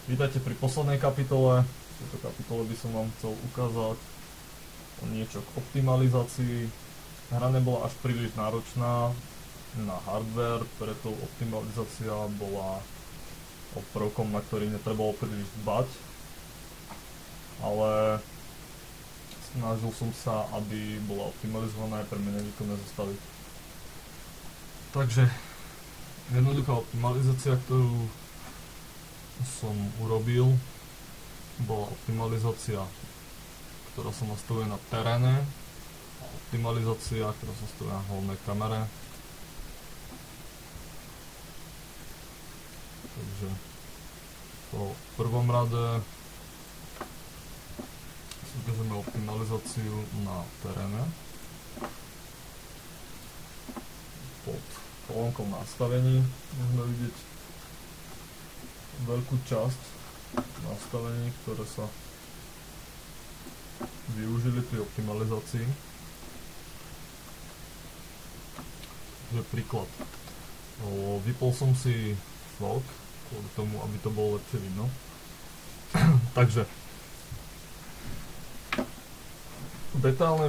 Vítajte pri poslednej kapitole. V tejto kapitole by som vám chcel ukázať niečo k optimalizácii. Hra nebola až príliš náročná na hardware, preto optimalizácia bola prvkom, na ktorý netrebalo príliš dbať. Ale snažil som sa, aby bola optimalizovaná aj pre menej výkonné zostavy. Takže jednoduchá optimalizácia, ktorú som urobil, bola optimalizácia, ktorá sa nastavuje na teréne, a optimalizácia, ktorá sa nastavuje na hlavnej kamere. Takže v prvom rade si ukážeme optimalizáciu na teréne. Pod kolónkou nastavení môžeme vidieť veľkú časť nastavení, ktoré sa využili pri optimalizácii. Takže príklad. Vypol som si fog kvôli tomu, aby to bolo lepšie vidno. Takže detailné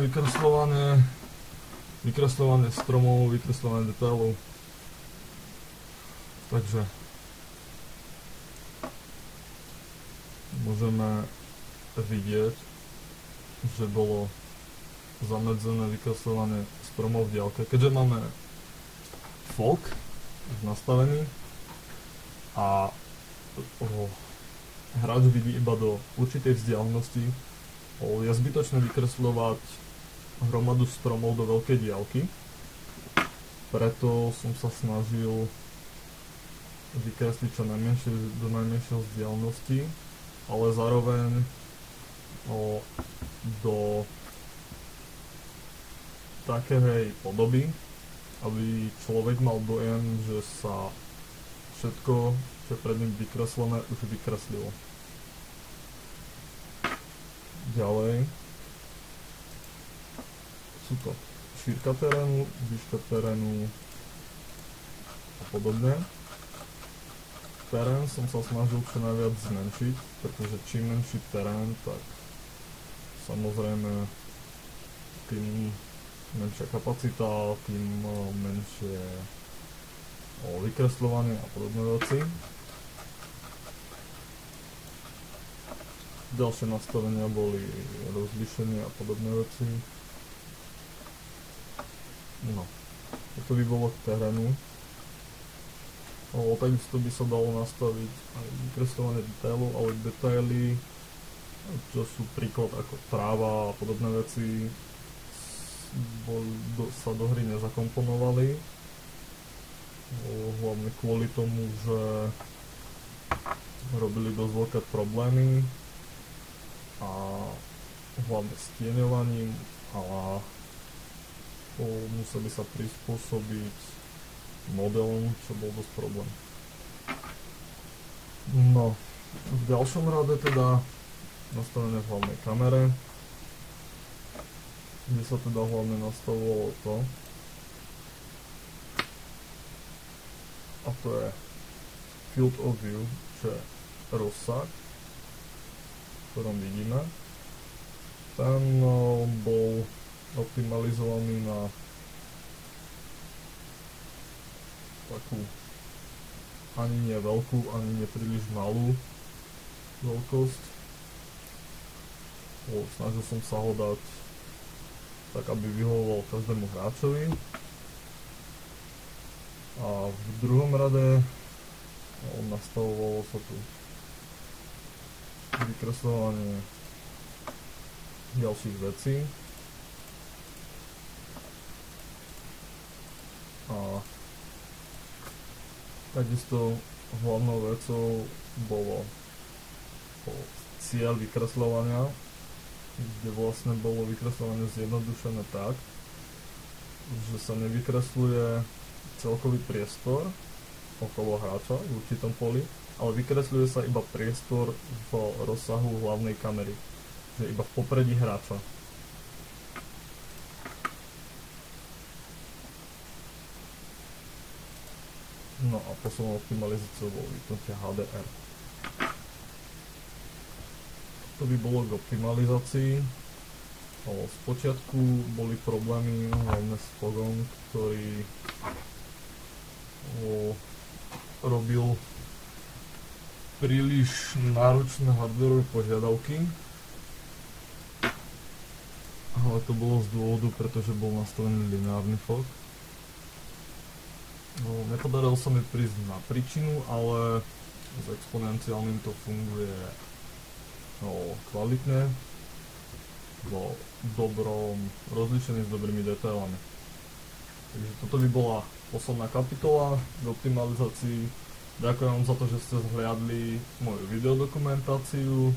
vykresľovanie stromov, vykresľovanie detailov. Takže môžeme vidieť, že bolo zamedzené vykresľovanie stromov v diaľke. Keďže máme fog v nastavení a hráč vidí iba do určitej vzdialenosti, je zbytočné vykresľovať hromadu stromov do veľkej diaľky. Preto som sa snažil vykresliť čo najmenšie do najmenšej vzdialenosti, ale zároveň do takej podoby, aby človek mal dojem, že sa všetko, čo je pred ním vykreslené, už vykreslilo. Ďalej sú to šírka terénu, výška terénu a podobne. Terén som sa snažil čo najviac zmenšiť, pretože čím menší terén, tak samozrejme tým menšia kapacita, tým menšie vykresľovanie a podobné veci. Ďalšie nastavenia boli rozlíšenie a podobné veci. No, toto by bolo k terénu. Takisto by sa dalo nastaviť aj vykresľovanie detailov, ale detaily, čo sú príklad ako tráva a podobné veci, sa do hry nezakomponovali. Hlavne kvôli tomu, že robili dosť veľké problémy a hlavne s tieňovaním a museli sa prispôsobiť modelom, čo bol dosť problém. No, v ďalšom rade teda nastavené v hlavnej kamere, kde sa teda hlavne nastavovalo to, a to je field of view, čo je rozsah, v ktorom vidíme. Ten bol optimalizovaný na takú ani nie veľkú, ani nie príliš malú veľkosť. Snažil som sa ho dať tak, aby vyhovoval každému hráčovi. A v druhom rade nastavovalo sa tu vykresľovanie ďalších vecí. A takisto hlavnou vecou bolo cieľ vykresľovania, kde vlastne bolo vykresľovanie zjednodušené tak, že sa nevykresľuje celkový priestor okolo hráča v určitom poli, ale vykresľuje sa iba priestor v rozsahu hlavnej kamery, že iba v popredí hráča. No a poslednou optimalizáciou bolo vypnutie HDR. to by bolo k optimalizácii. Spočiatku boli problémy hlavne s fogom, ktorý robil príliš náročné hardwareové požiadavky, ale to bolo z dôvodu, pretože bol nastavený lineárny fog. Nepodarilo sa mi prísť na príčinu, ale s exponenciálnym to funguje kvalitne, rozlíšený s dobrými detailami. Takže toto by bola posledná kapitola k optimalizácii. Ďakujem vám za to, že ste zhliadli moju videodokumentáciu.